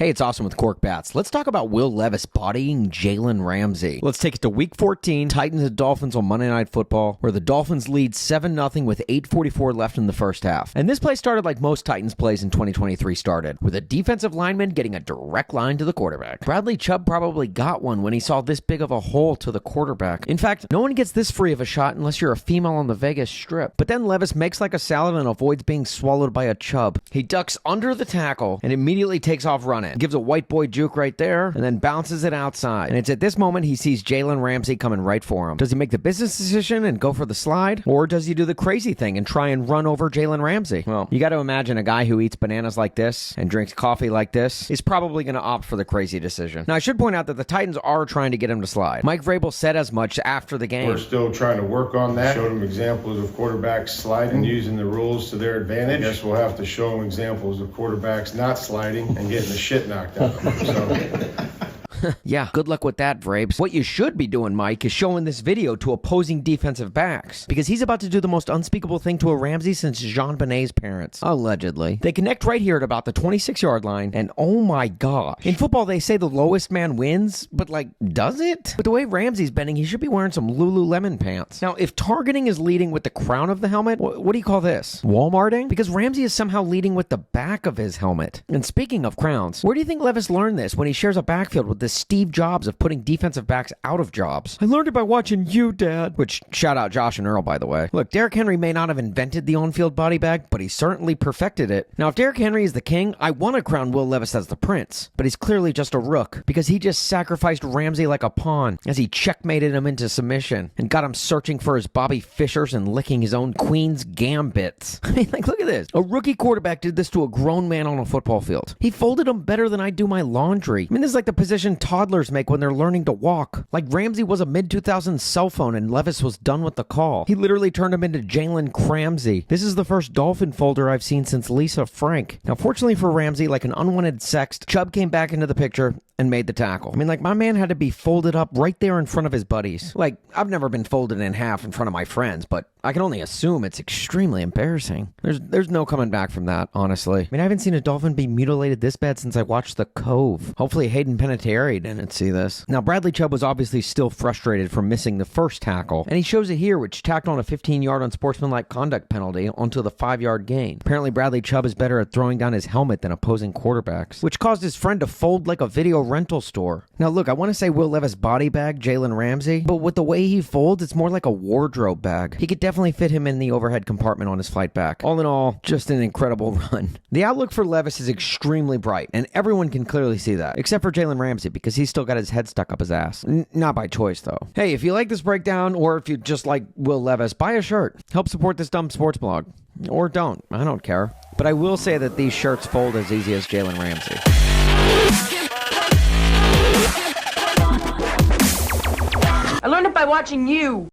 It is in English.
Hey, it's Awesome with Cork Bats. Let's talk about Will Levis bodying Jalen Ramsey. Let's take it to Week 14, Titans and Dolphins on Monday Night Football, where the Dolphins lead 7-0 with 8:44 left in the first half. And this play started like most Titans plays in 2023 started, with a defensive lineman getting a direct line to the quarterback. Bradley Chubb probably got one when he saw this big of a hole to the quarterback. In fact, no one gets this free of a shot unless you're a female on the Vegas Strip. But then Levis makes like a salad and avoids being swallowed by a Chubb. He ducks under the tackle and immediately takes off running. Gives a white boy juke right there, and then bounces it outside. And it's at this moment he sees Jalen Ramsey coming right for him. Does he make the business decision and go for the slide? Or does he do the crazy thing and try and run over Jalen Ramsey? Well, you got to imagine a guy who eats bananas like this and drinks coffee like this is probably going to opt for the crazy decision. Now, I should point out that the Titans are trying to get him to slide. Mike Vrabel said as much after the game. We're still trying to work on that. Showed them examples of quarterbacks sliding, using the rules to their advantage. I guess we'll have to show them examples of quarterbacks not sliding and getting the shit knocked out of them. So. Yeah, good luck with that, Vrabes. What you should be doing, Mike, is showing this video to opposing defensive backs, because he's about to do the most unspeakable thing to a Ramsey since Jean Benet's parents. Allegedly. They connect right here at about the 26-yard line, and oh my gosh. In football, they say the lowest man wins, but like, does it? But the way Ramsey's bending, he should be wearing some Lululemon pants. Now, if targeting is leading with the crown of the helmet, what do you call this? Walmarting? Because Ramsey is somehow leading with the back of his helmet. And speaking of crowns, where do you think Levis learned this when he shares a backfield with this Steve Jobs of putting defensive backs out of jobs? I learned it by watching you, Dad. Which, shout out Josh and Earl, by the way. Look, Derrick Henry may not have invented the on-field body bag, but he certainly perfected it. Now, if Derrick Henry is the king, I want to crown Will Levis as the prince, but he's clearly just a rook, because he just sacrificed Ramsey like a pawn as he checkmated him into submission and got him searching for his Bobby Fishers and licking his own Queen's Gambits. I mean, like, look at this. A rookie quarterback did this to a grown man on a football field. He folded him better than I do my laundry. I mean, this is like the position toddlers make when they're learning to walk. Like Ramsey was a mid-2000s cell phone and Levis was done with the call. He literally turned him into Jalen Ramsey. This is the first dolphin folder I've seen since Lisa Frank. Now, fortunately for Ramsey, like an unwanted sext, Chubb came back into the picture and made the tackle. I mean, like, my man had to be folded up right there in front of his buddies. Like, I've never been folded in half in front of my friends, but I can only assume it's extremely embarrassing. There's no coming back from that, honestly. I mean, I haven't seen a dolphin be mutilated this bad since I watched The Cove. Hopefully Hayden Panettiere didn't see this. Now, Bradley Chubb was obviously still frustrated from missing the first tackle, and he shows it here, which tacked on a 15-yard unsportsmanlike conduct penalty onto the 5-yard gain. Apparently, Bradley Chubb is better at throwing down his helmet than opposing quarterbacks, which caused his friend to fold like a video rental store. Now, look, I want to say Will Levis body bag Jalen Ramsey, but with the way he folds, it's more like a wardrobe bag. He could definitely fit him in the overhead compartment on his flight back. All in all, just an incredible run. The outlook for Levis is extremely bright, and everyone can clearly see that, except for Jalen Ramsey, because he's still got his head stuck up his ass. Not by choice, though. Hey, if you like this breakdown, or if you just like Will Levis, buy a shirt. Help support this dumb sports blog. Or don't. I don't care. But I will say that these shirts fold as easy as Jalen Ramsey. I learned it by watching you.